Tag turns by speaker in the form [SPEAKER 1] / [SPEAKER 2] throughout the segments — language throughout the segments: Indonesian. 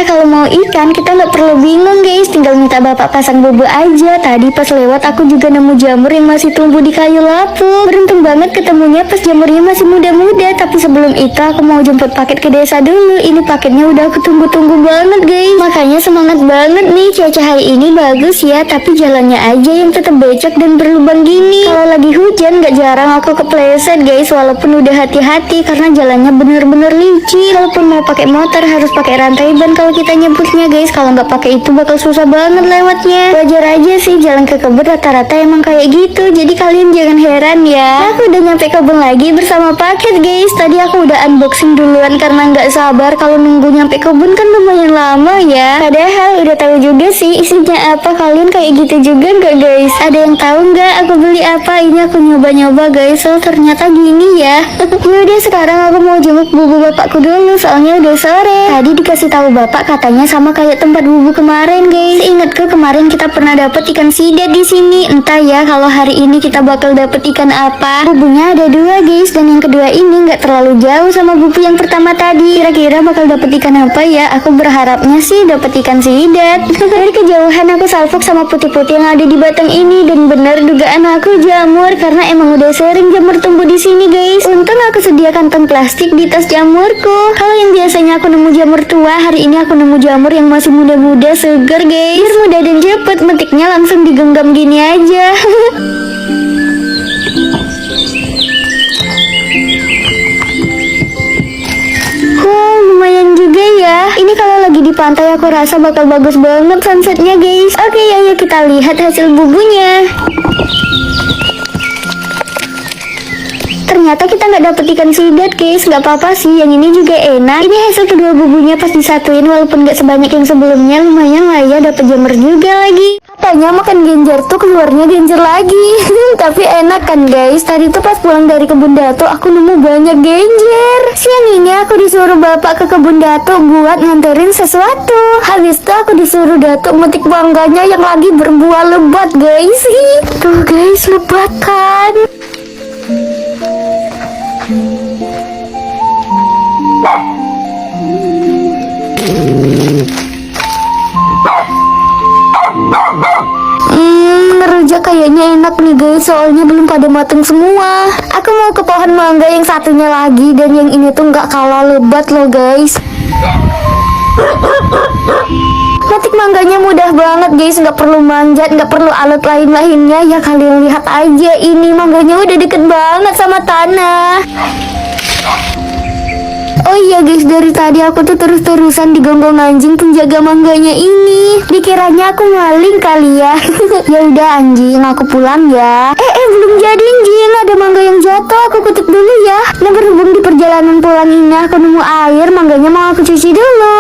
[SPEAKER 1] kalau mau ikan kita nggak perlu bingung guys, tinggal minta bapak pasang bobo aja. Tadi pas lewat aku juga nemu jamur yang masih tumbuh di kayu lapuk. Beruntung banget ketemunya pas jamurnya masih muda-muda. Tapi sebelum itu aku mau jemput paket ke desa dulu. Ini paketnya udah aku tunggu-tunggu banget guys. Makanya semangat banget nih, cuaca hari ini bagus ya. Tapi jalannya aja yang tetap becek dan berlubang gini. Kalau lagi hujan nggak jarang aku kepleset guys. Walaupun udah hati-hati karena jalannya bener-bener licin. Walaupun mau pakai motor harus pakai rantai ban kalau kita nyebutnya guys. Kalau nggak pakai itu bakal susah banget lewatnya. Wajar aja sih, jalan ke kebun rata-rata emang kayak gitu. Jadi kalian jangan heran ya. Aku udah nyampe kebun lagi bersama paket guys. Tadi aku udah unboxing duluan karena nggak sabar. Kalau nunggu nyampe kebun kan lumayan lama ya. Padahal udah tahu juga sih isinya apa. Kalian kayak gitu juga nggak guys? Ada yang tahu nggak aku beli apa? Ini aku nyoba-nyoba guys. So ternyata gini ya. Yaudah sekarang aku mau jenguk bubu bapakku dulu soalnya udah sore. Tadi dikasih tahu bapak katanya sama kayak tempat bubu kemarin guys. Ingatku kemarin kita pernah dapet ikan sidat di sini. Entah ya kalau hari ini kita bakal dapet ikan apa. Bubunya ada dua guys, dan yang kedua ini nggak terlalu jauh sama bubu yang pertama tadi. Kira-kira bakal dapet ikan apa ya? Aku berharapnya sih dapet ikan sidat. Dari kejauhan aku salfok sama putih-putih yang ada di batang ini, dan bener dugaan aku jamur karena emang udah sering jamur tumbuh di sini guys. Untung aku sedia kantong plastik di tas jamurku. Kalau yang biasanya aku nemu jamur tua, hari ini aku nemu jamur yang masih muda-muda segar guys. Biar mudah dan cepet, metiknya langsung digenggam gini aja. Wow, lumayan juga ya. Ini kalau lagi di pantai aku rasa bakal bagus banget sunsetnya guys. Oke, ayo kita lihat hasil bubunya. Ternyata kita nggak dapet ikan sidat guys. Nggak apa-apa sih, yang ini juga enak. Ini hasil kedua bubunya pas disatuin. Walaupun nggak sebanyak yang sebelumnya, lumayan lah ya, dapet jamur juga lagi. Katanya makan genjer tuh keluarnya genjer lagi. Tapi enak kan guys. Tadi tuh pas pulang dari kebun datu aku nemu banyak genjer. Siang ini aku disuruh bapak ke kebun datu buat nganterin sesuatu. Habis itu aku disuruh datu metik mangganya yang lagi berbuah lebat guys. Tuh guys, lebat kan. Ngerujak kayaknya enak nih guys, soalnya belum pada mateng semua. Aku mau ke pohon mangga yang satunya lagi, dan yang ini tuh nggak kalah lebat loh guys. Metik mangganya mudah banget guys, nggak perlu manjat, nggak perlu alat lain-lainnya ya. Kalian lihat aja, ini mangganya udah deket banget sama tanah. Oh iya guys, dari tadi aku tuh terus-terusan digonggong anjing penjaga mangganya ini. Dikiranya aku maling kali ya. Ya udah anjing, aku pulang ya. Belum jadi anjing, ada mangga yang jatuh. Aku kutip dulu ya. Nah, berhubung di perjalanan pulang ini aku nemu air, mangganya mau aku cuci dulu.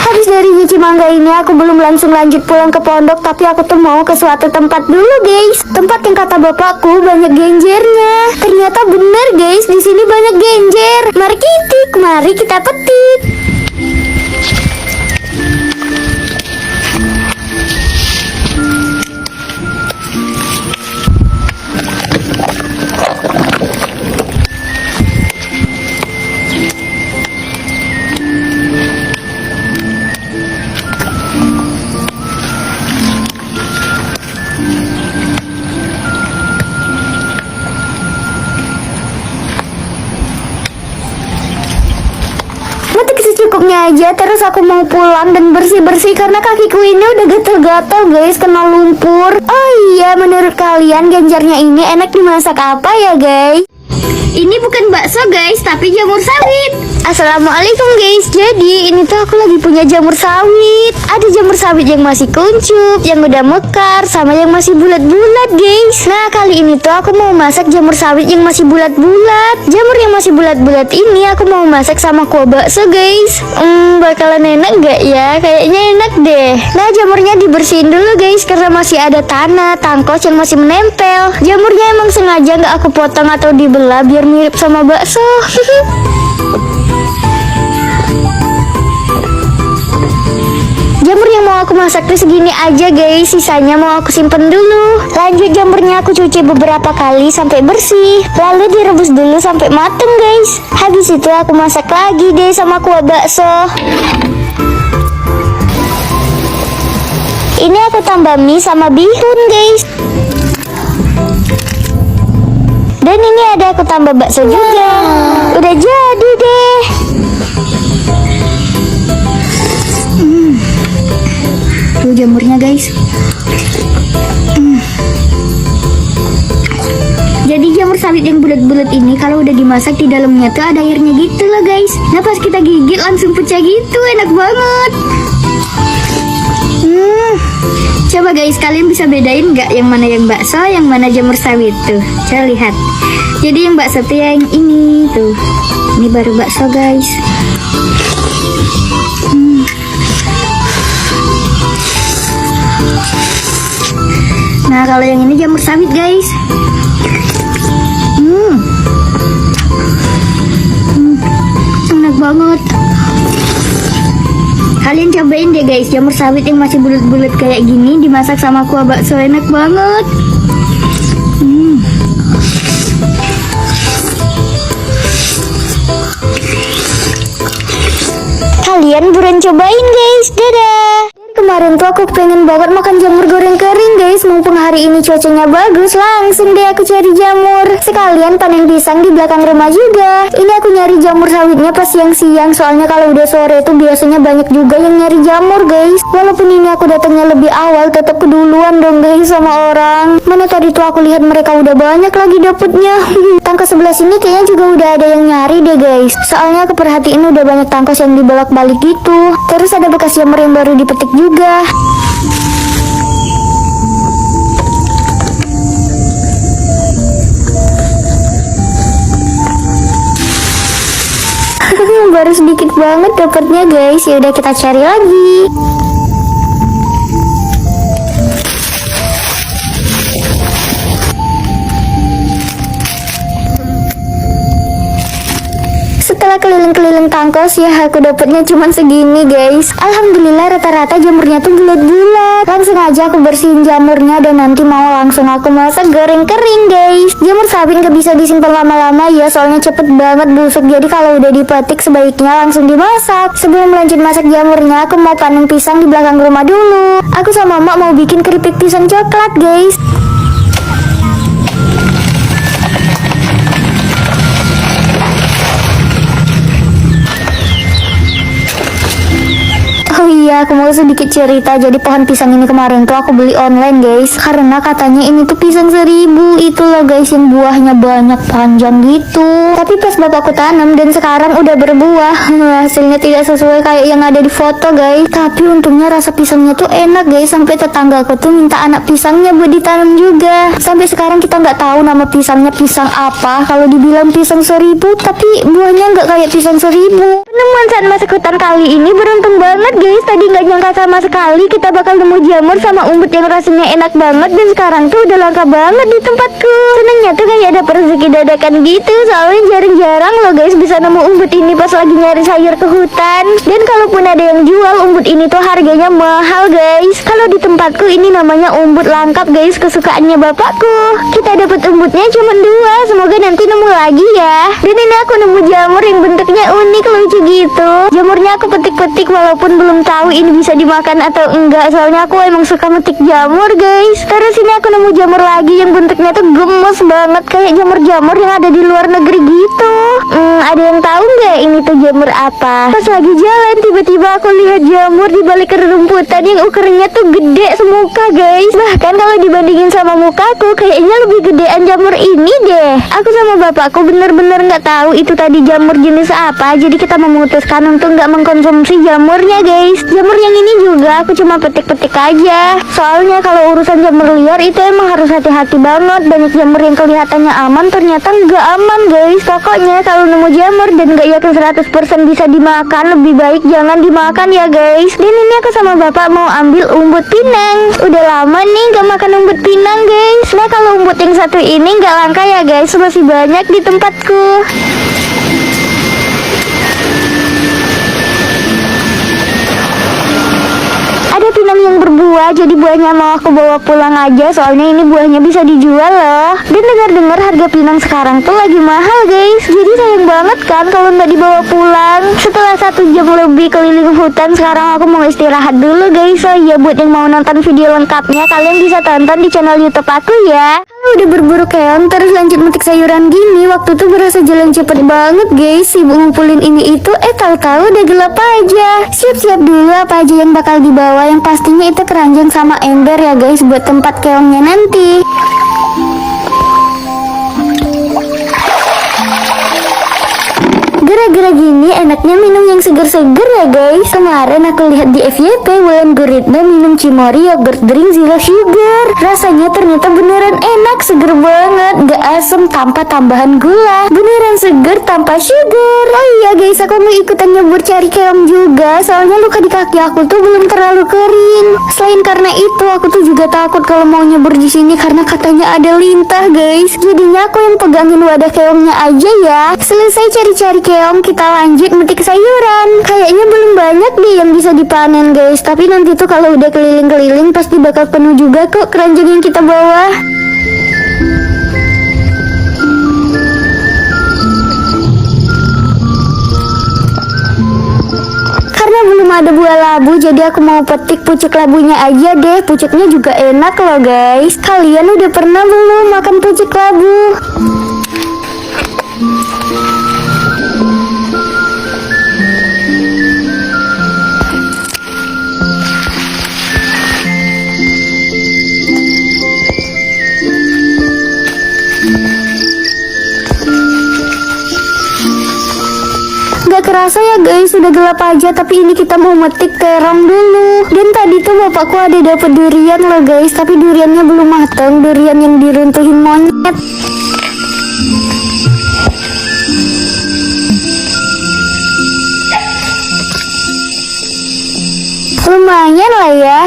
[SPEAKER 1] Habis dari nyuci mangga ini aku belum langsung lanjut pulang ke pondok, tapi aku tuh mau ke suatu tempat dulu guys. Tempat yang kata bapakku banyak genjernya. Ternyata bener guys, di sini banyak genjer. Mari kita petik. Secukupnya aja, terus aku mau pulang dan bersih-bersih karena kakiku ini udah gatel-gatel guys, kena lumpur. Oh iya, menurut kalian genjernya ini enak dimasak apa ya guys? Ini bukan bakso guys, tapi jamur sawit. Assalamualaikum guys. Jadi ini tuh aku lagi punya jamur sawit. Ada jamur sawit yang masih kuncup, yang udah mekar, sama yang masih bulat-bulat guys. Nah kali ini tuh aku mau masak jamur sawit yang masih bulat-bulat. Jamur yang masih bulat-bulat ini aku mau masak sama kuah bakso guys. Bakalan enak gak ya? Kayaknya enak deh. Nah jamurnya dibersihin dulu guys karena masih ada tanah, tangkos yang masih menempel. Jamurnya emang sengaja gak aku potong atau dibelah biar mirip sama bakso. Jamur yang mau aku masak tuh segini aja guys, sisanya mau aku simpen dulu. Lanjut jamurnya aku cuci beberapa kali sampai bersih, lalu direbus dulu sampai mateng guys. Habis itu aku masak lagi deh sama kuah bakso. Ini aku tambah mie sama bihun guys. Dan ini ada aku tambah bakso juga. Udah jadi deh. Tuh jamurnya guys. Jadi jamur sawit yang bulat-bulat ini kalau udah dimasak di dalamnya tuh ada airnya gitu loh guys. Nah pas kita gigit langsung pecah gitu, enak banget. Coba guys, kalian bisa bedain nggak yang mana yang bakso, yang mana jamur sawit tuh? Coba lihat. Jadi yang bakso tuh yang ini tuh. Ini baru bakso guys. Nah kalau yang ini jamur sawit guys. Enak banget. Kalian cobain deh guys, jamur sawit yang masih bulat-bulat kayak gini dimasak sama kuah bakso, enak banget. Kalian buruan cobain guys, dadah. Kemarin tuh aku pengen banget makan jamur goreng kering guys. Mumpung hari ini cuacanya bagus, langsung deh aku cari jamur. Sekalian panen pisang di belakang rumah juga. Ini aku nyari jamur sawitnya pas siang-siang, soalnya kalau udah sore tuh biasanya banyak juga yang nyari jamur guys. Walaupun ini aku datangnya lebih awal, tetap keduluan dong guys sama orang. Mana tadi tuh aku lihat mereka udah banyak lagi dapetnya. Tangkas sebelah sini kayaknya juga udah ada yang nyari deh guys. Soalnya aku perhatiin udah banyak tangkas yang dibolak-balik gitu. Terus ada bekas jamur yang baru dipetik juga. Baru sedikit banget dapatnya guys. Ya udah kita cari lagi. Setelah keliling-keliling tangkos ya aku dapatnya cuman segini guys. Alhamdulillah rata-rata jamurnya tuh bulat-bulat. Langsung aja aku bersihin jamurnya dan nanti mau langsung aku masak goreng kering guys. Jamur sawit gak bisa disimpan lama-lama ya, soalnya cepet banget busuk. Jadi kalau udah dipetik sebaiknya langsung dimasak. Sebelum lanjut masak jamurnya, aku mau panen pisang di belakang rumah dulu. Aku sama Mak mau bikin keripik pisang coklat guys. Oh iya, aku mau sedikit cerita. Jadi pohon pisang ini kemarin tuh aku beli online guys, karena katanya ini tuh pisang 1000. Itu loh guys, yang buahnya banyak panjang gitu. Tapi pas bapakku tanam dan sekarang udah berbuah, hasilnya tidak sesuai kayak yang ada di foto guys. Tapi untungnya rasa pisangnya tuh enak guys. Sampai tetanggaku tuh minta anak pisangnya buat ditanam juga. Sampai sekarang kita nggak tahu nama pisangnya pisang apa. Kalau dibilang pisang 1000, tapi buahnya nggak kayak pisang 1000. Penemuan saat masuk hutan kali ini beruntung banget guys. Tadi nggak nyangka sama sekali kita bakal nemu jamur sama umbut yang rasanya enak banget. Dan sekarang tuh udah langka banget di tempatku. Senengnya tuh kayak ada rezeki dadakan gitu. Soalnya jarang-jarang loh guys bisa nemu umbut ini pas lagi nyari sayur ke hutan. Dan kalaupun ada yang jual umbut ini tuh harganya mahal guys. Kalau di tempatku ini namanya umbut langkap guys, kesukaannya bapakku. Kita dapat umbutnya cuma 2. Semoga nanti nemu lagi ya. Dan ini aku nemu jamur yang bentuknya unik lucu gitu. Jamurnya aku petik-petik walaupun belum tahu ini bisa dimakan atau enggak, soalnya aku emang suka metik jamur guys. Terus ini aku nemu jamur lagi yang bentuknya tuh gemes banget kayak jamur-jamur yang ada di luar negeri gitu. Ada yang tahu nggak ini tuh jamur apa? Pas lagi jalan tiba-tiba aku lihat jamur di balik rerumputan yang ukurannya tuh gede semuka guys. Bahkan kalau dibandingin sama mukaku kayaknya lebih gedean jamur ini deh. Aku sama bapakku bener-bener nggak tahu itu tadi jamur jenis apa. Jadi kita memutuskan untuk nggak mengkonsumsi jamurnya guys. Jamur yang ini juga aku cuma petik-petik aja. Soalnya kalau urusan jamur liar itu emang harus hati-hati banget. Banyak jamur yang kelihatannya aman ternyata nggak aman guys. Pokoknya kalau nemu jamur dan nggak yakin 100% bisa dimakan, lebih baik jangan dimakan ya guys. Dan ini aku sama bapak mau ambil umbut pinang. Udah lama nih nggak makan umbut pinang guys. Nah kalau umbut yang satu ini nggak langka ya guys, masih banyak di tempatku. Ada pinang buahnya mau aku bawa pulang aja, soalnya ini buahnya bisa dijual loh. Dan dengar-dengar harga pinang sekarang tuh lagi mahal guys, jadi sayang banget kan kalau nggak dibawa pulang. Setelah 1 jam lebih keliling hutan, sekarang aku mau istirahat dulu guys. So ya, buat yang mau nonton video lengkapnya, kalian bisa tonton di channel YouTube aku ya. Kalau udah berburu keong terus lanjut metik sayuran gini, waktu tuh berasa jalan cepet banget guys. Sibuk ngumpulin ini itu, tahu-tahu udah gelap aja. Siap-siap dulu apa aja yang bakal dibawa. Yang pastinya itu keranjang sama ember ya guys, buat tempat keongnya nanti. Gara-gara gini enaknya minum yang seger-seger ya guys. Kemarin aku lihat di FYP Wulan Guritno minum Cimory yogurt drink zero sugar. Rasanya ternyata beneran enak, seger banget, gak asem tanpa tambahan gula, beneran seger tanpa sugar. Oh iya guys, aku mau ikutan nyebur cari keong juga, soalnya luka di kaki aku tuh belum terlalu kering. Selain karena itu, aku tuh juga takut kalau mau nyebur di sini karena katanya ada lintah guys. Jadinya aku yang pegangin wadah keongnya aja ya. Selesai cari-cari keong, kita lanjut metik sayuran. Kayaknya belum banyak deh yang bisa dipanen guys, tapi nanti tuh kalau udah keliling-keliling pasti bakal penuh juga kok keranjang yang kita bawa. Karena belum ada buah labu, jadi aku mau petik pucuk labunya aja deh. Pucuknya juga enak loh guys. Kalian udah pernah belum makan pucuk labu? Gak kerasa ya guys, sudah gelap aja, tapi ini kita mau metik terong dulu. Dan tadi tuh bapakku ada dapet durian loh guys, tapi duriannya belum matang, durian yang diruntuhin monyet. Lumayan lah ya.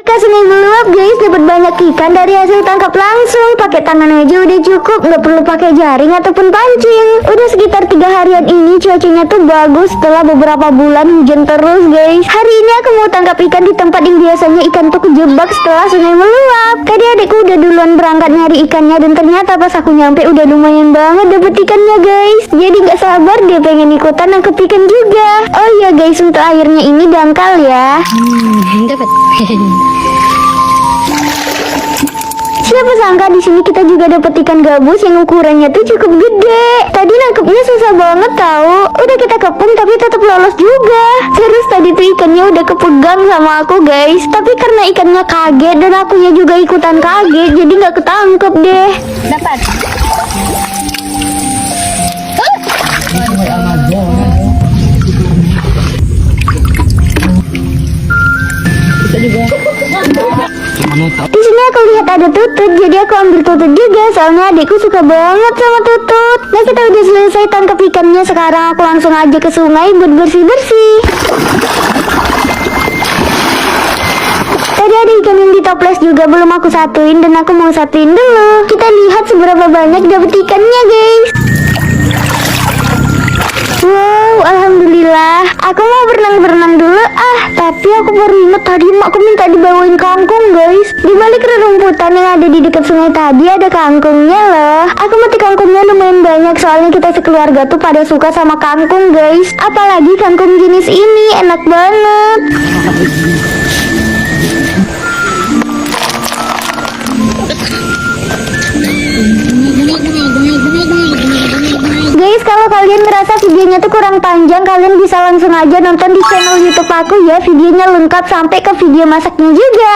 [SPEAKER 1] Berkas ini meluap guys, dapat banyak ikan dari hasil tangkap langsung. Pakai tangan aja udah cukup, nggak perlu pakai jaring ataupun pancing. Udah sekitar 3 harian ini cuacanya tuh bagus setelah beberapa bulan hujan terus guys. Hari ini aku mau tangkap ikan di tempat yang biasanya ikan tuh kejebak setelah sungai meluap. Tadi adikku udah duluan berangkat nyari ikannya, dan ternyata pas aku nyampe udah lumayan banget dapet ikannya guys. Jadi nggak sabar dia pengen ikutan nangkep ikan juga. Oh iya guys, untuk airnya ini dangkal ya.
[SPEAKER 2] Dapat.
[SPEAKER 1] Siapa sangka di sini kita juga dapat ikan gabus yang ukurannya tuh cukup gede. Tadi nangkepnya susah banget tahu. Udah kita kepung tapi tetap lolos juga. Terus tadi tuh ikannya udah kepegang sama aku guys. Tapi karena ikannya kaget dan akunya juga ikutan kaget, jadi nggak ketangkep deh.
[SPEAKER 2] Dapat.
[SPEAKER 1] Di sini aku lihat ada tutut, jadi aku ambil tutut juga, soalnya adikku suka banget sama tutut. Nah, kita udah selesai tangkap ikannya, sekarang aku langsung aja ke sungai buat bersih-bersih. Tadi ada ikan yang di toples juga belum aku satuin, dan aku mau satuin dulu. Kita lihat seberapa banyak dapet ikannya guys. Wow, alhamdulillah. Aku mau berenang-berenang dulu tapi aku baru inget tadi makku minta dibawain kangkung guys. Di balik rerumputan yang ada di dekat sungai tadi ada kangkungnya loh. Aku metik kangkungnya lumayan banyak, soalnya kita sekeluarga tuh pada suka sama kangkung guys. Apalagi kangkung jenis ini enak banget. Guys, kalau kalian merasa videonya tuh kurang panjang, kalian bisa langsung aja nonton di channel YouTube aku ya. Videonya lengkap sampai ke video masaknya juga.